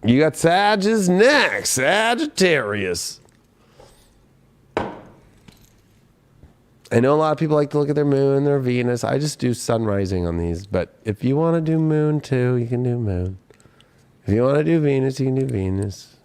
You got Sag is next. Sagittarius. I know a lot of people like to look at their moon, their Venus. I just do sun rising on these. But if you want to do moon too, you can do moon. If you want to do Venus, you can do Venus.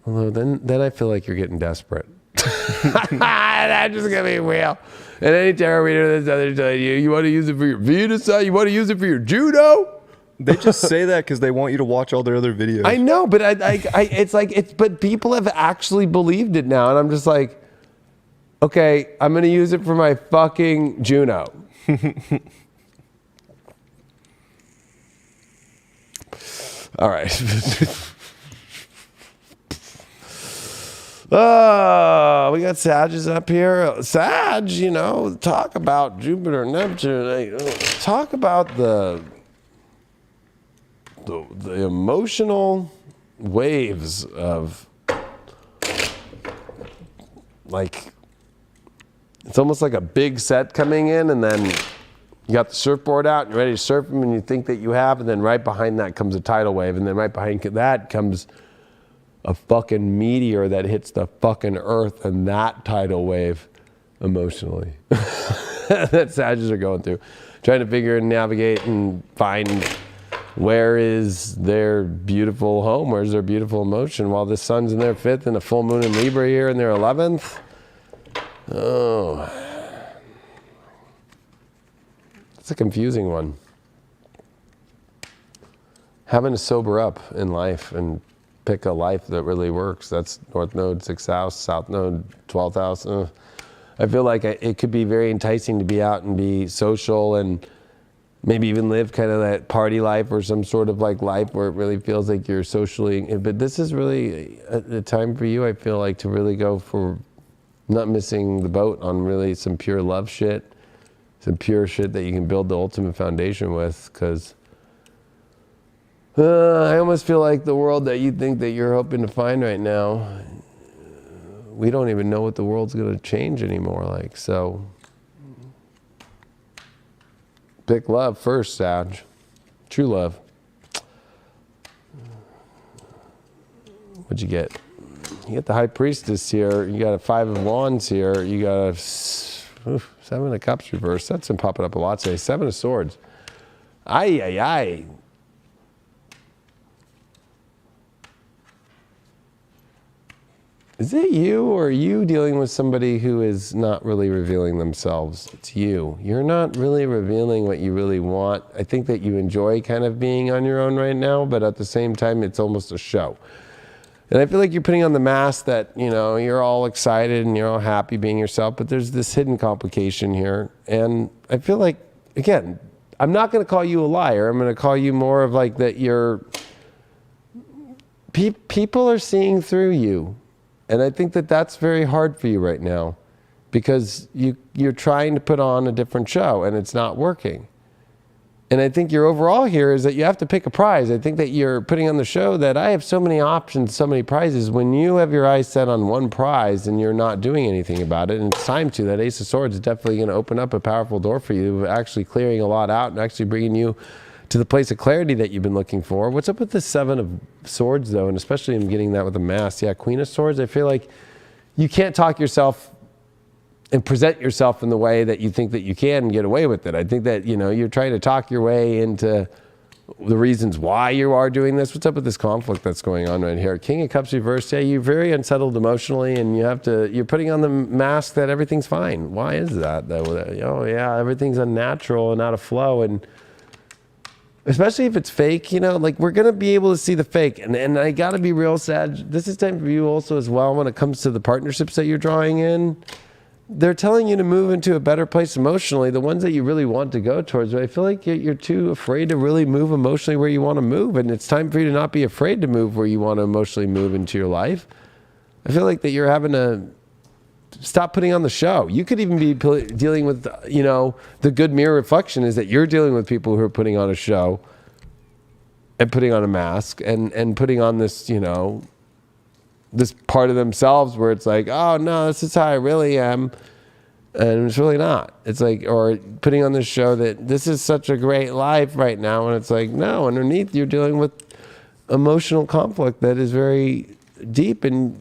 Although then I feel like you're getting desperate. I'm just going to be real. And any tarot reader that's out there telling you want to use it for your Venus sign, you want to use it for your Juno. They just say that because they want you to watch all their other videos. I know, but but people have actually believed it now. And I'm just like, okay, I'm going to use it for my fucking Juno. All right. We got Sages up here. Sag, talk about Jupiter, Neptune. Talk about the emotional waves of, like, it's almost like a big set coming in, and then you got the surfboard out and you're ready to surf them, and you think that you have, and then right behind that comes a tidal wave, and then right behind that comes a fucking meteor that hits the fucking earth, and that tidal wave emotionally that Sagittarius are going through, trying to figure and navigate and find where is their beautiful home, where's their beautiful emotion, while the sun's in their 5th and a full moon in Libra here in their 11th. Oh, it's a confusing one. Having to sober up in life and pick a life that really works. That's North Node, 6th house, South Node, 12th house. I feel like it could be very enticing to be out and be social and maybe even live kind of that party life or some sort of like life where it really feels like you're socially, but this is really a time for you, I feel like, to really go for not missing the boat on really some pure love shit, some pure shit that you can build the ultimate foundation with, because I almost feel like the world that you think that you're hoping to find right now, we don't even know what the world's going to change anymore. Like, so pick love first, Sag. True love. What'd you get? You get the High Priestess here. You got a 5 of Wands here. You got a 7 of Cups reversed. That's been popping up a lot today. 7 of Swords. Ay, ay, ay. Is it you, or are you dealing with somebody who is not really revealing themselves? It's you. You're not really revealing what you really want. I think that you enjoy kind of being on your own right now, but at the same time, it's almost a show. And I feel like you're putting on the mask that, you're all excited and you're all happy being yourself, but there's this hidden complication here. And I feel like, again, I'm not going to call you a liar. I'm going to call you more of like that people are seeing through you. And I think that that's very hard for you right now, because you're trying to put on a different show and it's not working. And I think your overall here is that you have to pick a prize. I think that you're putting on the show that I have so many options, so many prizes. When you have your eyes set on one prize and you're not doing anything about it, and it's time to, that Ace of Swords is definitely going to open up a powerful door for you, actually clearing a lot out and actually bringing you to the place of clarity that you've been looking for. What's up with the 7 of Swords, though, and especially in getting that with the mask? Yeah, Queen of Swords, I feel like you can't talk yourself and present yourself in the way that you think that you can and get away with it. I think that, you're trying to talk your way into the reasons why you are doing this. What's up with this conflict that's going on right here? King of Cups reversed. Yeah, you're very unsettled emotionally, and you're putting on the mask that everything's fine. Why is that, though? Oh, yeah, everything's unnatural and out of flow, and especially if it's fake, like, we're going to be able to see the fake. And I got to be real, Sag. This is time for you also as well when it comes to the partnerships that you're drawing in. They're telling you to move into a better place emotionally, the ones that you really want to go towards. But I feel like you're too afraid to really move emotionally where you want to move. And it's time for you to not be afraid to move where you want to emotionally move into your life. I feel like that you're having to stop putting on the show. You could even be dealing with, the good mirror reflection is that you're dealing with people who are putting on a show and putting on a mask and putting on this, this part of themselves where it's like, oh no, this is how I really am. And it's really not. It's like, or putting on this show that this is such a great life right now. And it's like, no, underneath you're dealing with emotional conflict that is very deep, and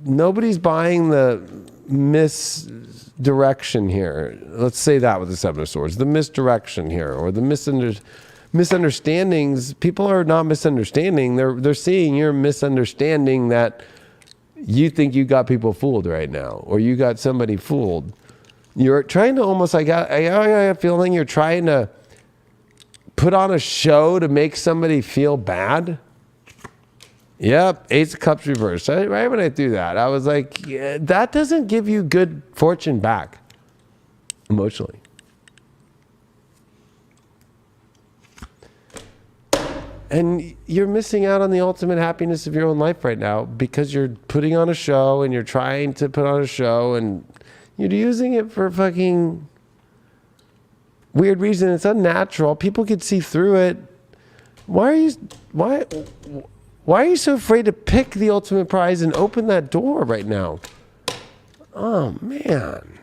nobody's buying the misdirection here. Let's say that with the Seven of Swords, the misdirection here, or the misunderstandings. People are not misunderstanding. They're seeing you're misunderstanding that you think you got people fooled right now, or you got somebody fooled. You're trying to almost, I got a feeling you're trying to put on a show to make somebody feel bad. Yep, Ace of Cups reversed. Right when I threw that, I was like, yeah, that doesn't give you good fortune back emotionally. And you're missing out on the ultimate happiness of your own life right now because you're putting on a show and you're trying to put on a show and you're using it for fucking weird reason. It's unnatural. People could see through it. Why are you so afraid to pick the ultimate prize and open that door right now? Oh man.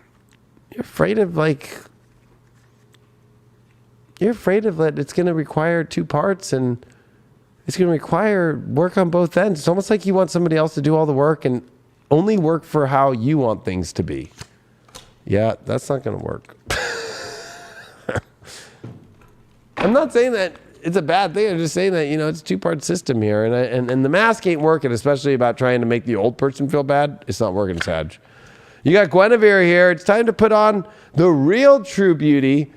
You're afraid of that it's going to require two parts, and it's going to require work on both ends. It's almost like you want somebody else to do all the work and only work for how you want things to be. Yeah, that's not going to work. I'm not saying that it's a bad thing. I'm just saying that, it's a two-part system here. And the mask ain't working, especially about trying to make the old person feel bad. It's not working, Sag. You got Guinevere here. It's time to put on the real true beauty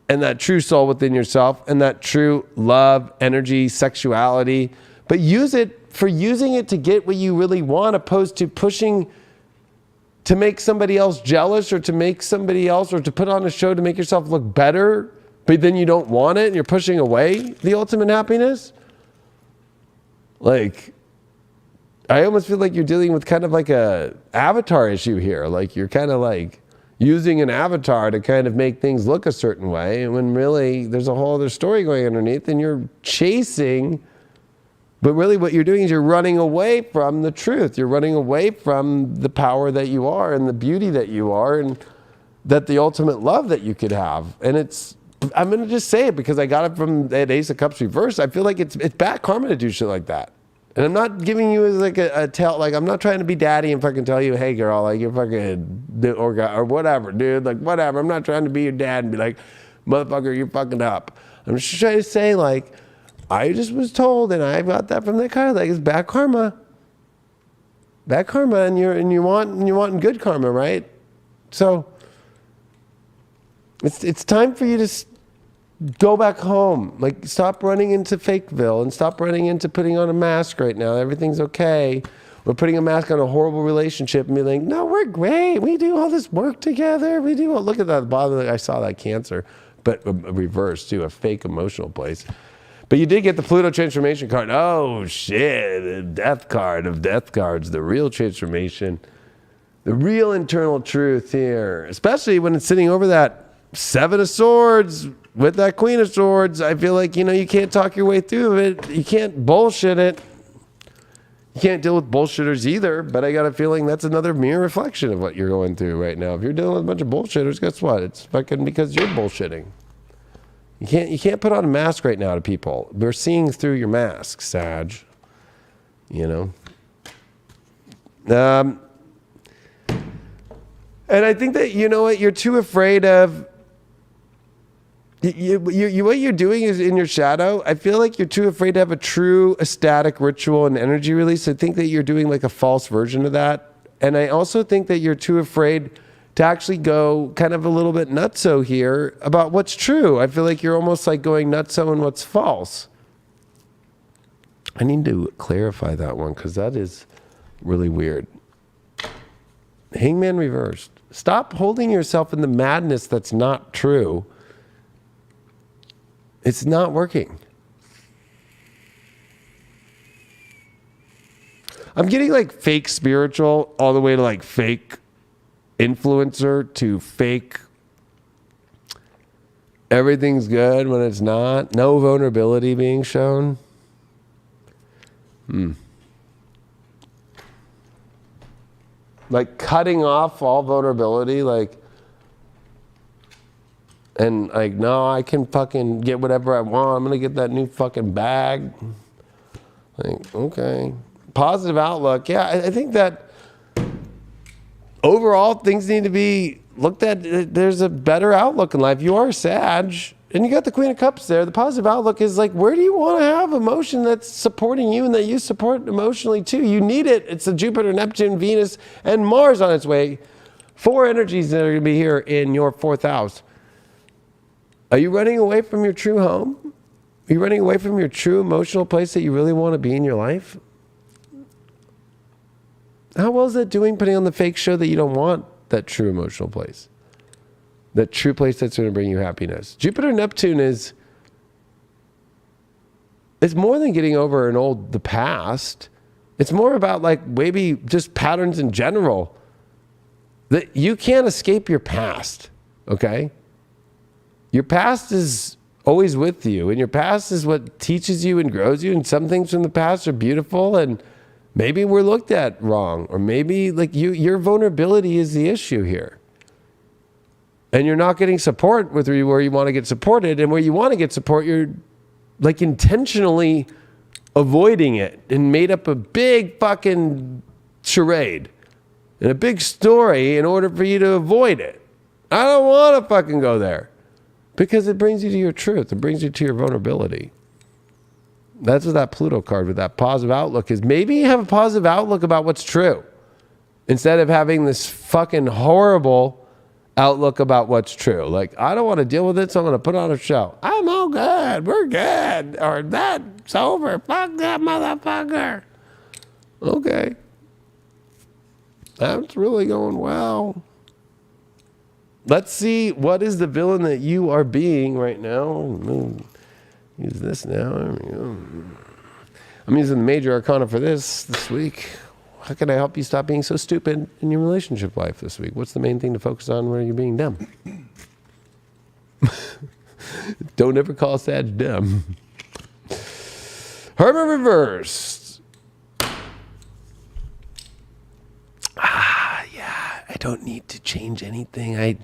and that true soul within yourself and that true love, energy, sexuality. But use it for using it to get what you really want, opposed to pushing to make somebody else jealous, or to make somebody else, or to put on a show to make yourself look better, but then you don't want it and you're pushing away the ultimate happiness. Like, I almost feel like you're dealing with kind of like a avatar issue here. Like, you're kind of like using an avatar to kind of make things look a certain way, when really there's a whole other story going underneath, and you're chasing. But really what you're doing is you're running away from the truth. You're running away from the power that you are and the beauty that you are, and that the ultimate love that you could have. And I'm going to just say it because I got it from that Ace of Cups reverse. I feel like it's bad karma to do shit like that. And I'm not giving you as like a tell, like I'm not trying to be daddy and fucking tell you, hey girl, like you're fucking, or whatever, dude, like whatever. I'm not trying to be your dad and be like, motherfucker, you're fucking up. I'm just trying to say, like, I just was told, and I got that from that card, like it's bad karma. Bad karma, and you're wanting good karma, right? So it's time for you to go back home. Like, stop running into Fakeville and stop running into putting on a mask right now. Everything's okay. We're putting a mask on a horrible relationship and be like, no, we're great. We do all this work together. Look at that bottom. I saw that Cancer, but a reverse too, a fake emotional place. But you did get the Pluto transformation card. Oh shit, the death card of death cards, the real transformation, the real internal truth here, especially when it's sitting over that Seven of Swords with that Queen of Swords. I feel like, you can't talk your way through it. You can't bullshit it. You can't deal with bullshitters either, but I got a feeling that's another mere reflection of what you're going through right now. If you're dealing with a bunch of bullshitters, guess what? It's fucking because you're bullshitting. You can't put on a mask right now to people. We're seeing through your mask, Sag. And I think that, what you're too afraid of. What you're doing is in your shadow. I feel like you're too afraid to have a true ecstatic ritual and energy release. I think that you're doing like a false version of that. And I also think that you're too afraid to actually go kind of a little bit nutso here about what's true. I feel like you're almost like going nutso in what's false. I need to clarify that one because that is really weird. Hangman reversed. Stop holding yourself in the madness that's not true. It's not working. I'm getting like fake spiritual all the way to like fake influencer to fake everything's good when it's not. No vulnerability being shown. Like cutting off all vulnerability, like, and like, no, I can fucking get whatever I want. I'm gonna get that new fucking bag. Like, okay. Positive outlook. Yeah, I think that overall things need to be looked at. There's a better outlook in life. You are Sag, and you got the Queen of Cups there. The positive outlook is like, where do you want to have emotion that's supporting you and that you support emotionally too? You need it. It's the Jupiter, Neptune, Venus, and Mars on its way. 4 energies that are going to be here in your 4th house. Are you running away from your true home? Are you running away from your true emotional place that you really want to be in your life? How well is that doing, putting on the fake show that you don't want that true emotional place? That true place that's going to bring you happiness. Jupiter, Neptune is more than getting over the past. It's more about like maybe just patterns in general. That you can't escape your past, okay? Your past is always with you, and your past is what teaches you and grows you, and some things from the past are beautiful, and maybe we're looked at wrong, or maybe like your vulnerability is the issue here. And you're not getting support where you want to get supported, and where you want to get support, you're like intentionally avoiding it and made up a big fucking charade and a big story in order for you to avoid it. I don't want to fucking go there because it brings you to your truth. It brings you to your vulnerability. That's what that Pluto card with that positive outlook is. Maybe you have a positive outlook about what's true instead of having this fucking horrible outlook about what's true. Like, I don't want to deal with it, so I'm going to put on a show. I'm all good. We're good. Or that's over. Fuck that motherfucker. Okay. That's really going well. Let's see, what is the villain that you are being right now? Use this now. I'm using the major arcana for this week. How can I help you stop being so stupid in your relationship life this week? What's the main thing to focus on where you're being dumb? Don't ever call Sag dumb. Hermit reversed. I don't need to change anything. I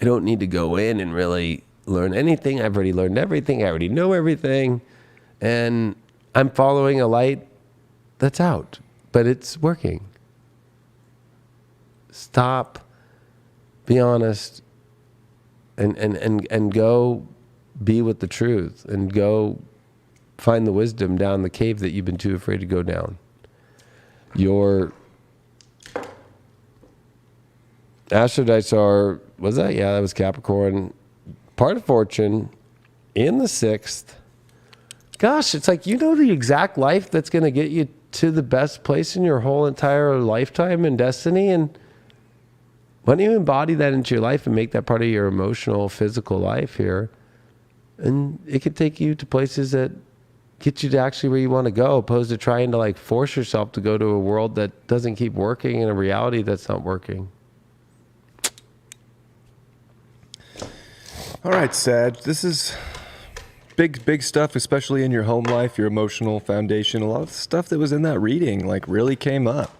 don't need to go in and really learn anything. I've already learned everything. I already know everything. And I'm following a light that's out, but it's working. Stop, be honest, and go be with the truth, and go find the wisdom down the cave that you've been too afraid to go down. Your astrodites are, was that? Yeah, that was Capricorn. Part of fortune in the 6th. Gosh, it's like, you know the exact life that's going to get you to the best place in your whole entire lifetime and destiny. And why don't you embody that into your life and make that part of your emotional, physical life here? And it could take you to places that get you to actually where you want to go, opposed to trying to like force yourself to go to a world that doesn't keep working in a reality that's not working. All right, Sag, this is big stuff, especially in your home life, your emotional foundation. A lot of stuff that was in that reading like really came up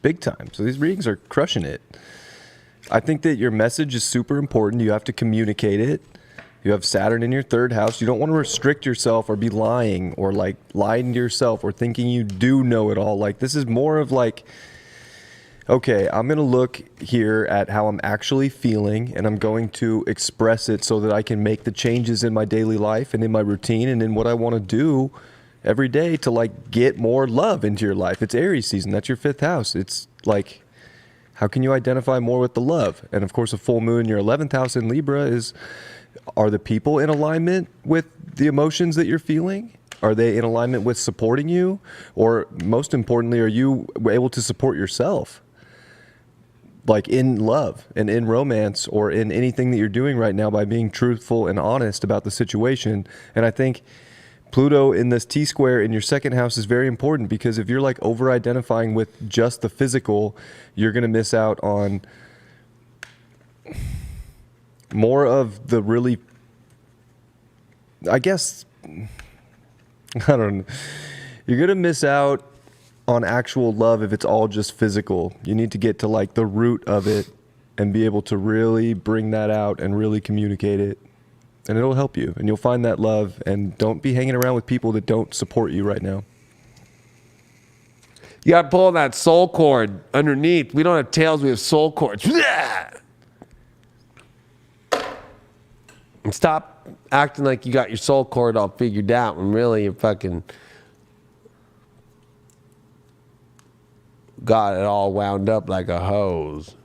big time. So these readings are crushing it. I think that your message is super important. You have to communicate it. You have Saturn in your 3rd house. You don't want to restrict yourself or be lying or like lying to yourself or thinking you do know it all. Like, this is more of like, okay, I'm going to look here at how I'm actually feeling, and I'm going to express it so that I can make the changes in my daily life and in my routine and in what I want to do every day to like get more love into your life. It's Aries season. That's your 5th house. It's like, how can you identify more with the love? And of course, a full moon in your 11th house in Libra are the people in alignment with the emotions that you're feeling? Are they in alignment with supporting you? Or most importantly, are you able to support yourself? Like in love and in romance or in anything that you're doing right now by being truthful and honest about the situation. And I think Pluto in this T-square in your 2nd house is very important, because if you're like over-identifying with just the physical, you're going to miss out on more of the really, I guess, I don't know. You're going to miss out on actual love if it's all just physical. You need to get to like the root of it and be able to really bring that out and really communicate it. And it'll help you, and you'll find that love. And don't be hanging around with people that don't support you right now. You got to pull that soul cord underneath. We don't have tails, we have soul cords. And stop acting like you got your soul cord all figured out when really you fucking got it all wound up like a hose.